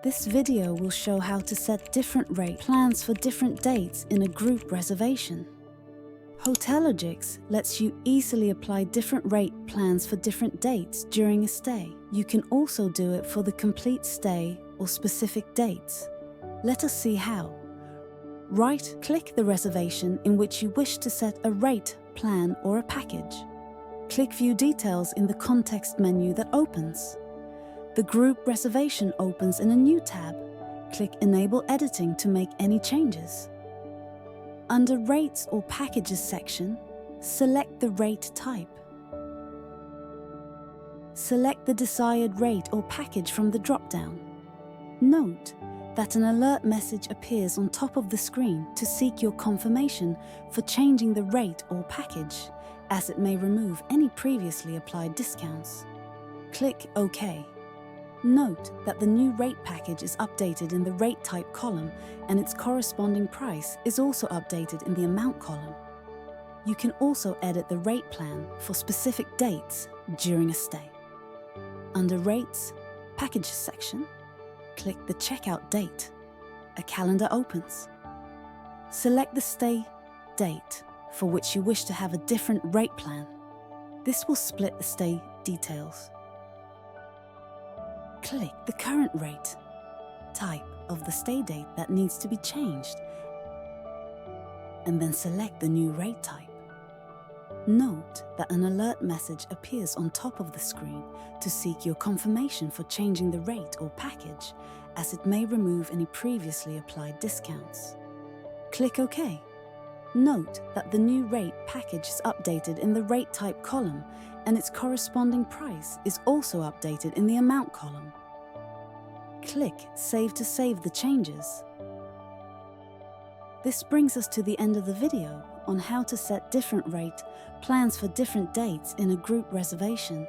This video will show how to set different rate plans for different dates in a group reservation. Hotelogix lets you easily apply different rate plans for different dates during a stay. You can also do it for the complete stay or specific dates. Let us see how. Right-click the reservation in which you wish to set a rate, plan, or a package. Click View Details in the context menu that opens. The group reservation opens in a new tab. Click Enable Editing to make any changes. Under Rates or Packages section, select the rate type. Select the desired rate or package from the drop-down. Note that an alert message appears on top of the screen to seek your confirmation for changing the rate or package, as it may remove any previously applied discounts. Click OK. Note that the new rate package is updated in the rate type column and its corresponding price is also updated in the amount column. You can also edit the rate plan for specific dates during a stay. Under Rates, Packages section, click the checkout date. A calendar opens. Select the stay date for which you wish to have a different rate plan. This will split the stay details. Click the current rate type of the stay date that needs to be changed, and then select the new rate type. Note that an alert message appears on top of the screen to seek your confirmation for changing the rate or package, as it may remove any previously applied discounts. Click OK. Note that the new rate package is updated in the rate type column and its corresponding price is also updated in the amount column. Click Save to save the changes. This brings us to the end of the video on how to set different rate plans for different dates in a group reservation.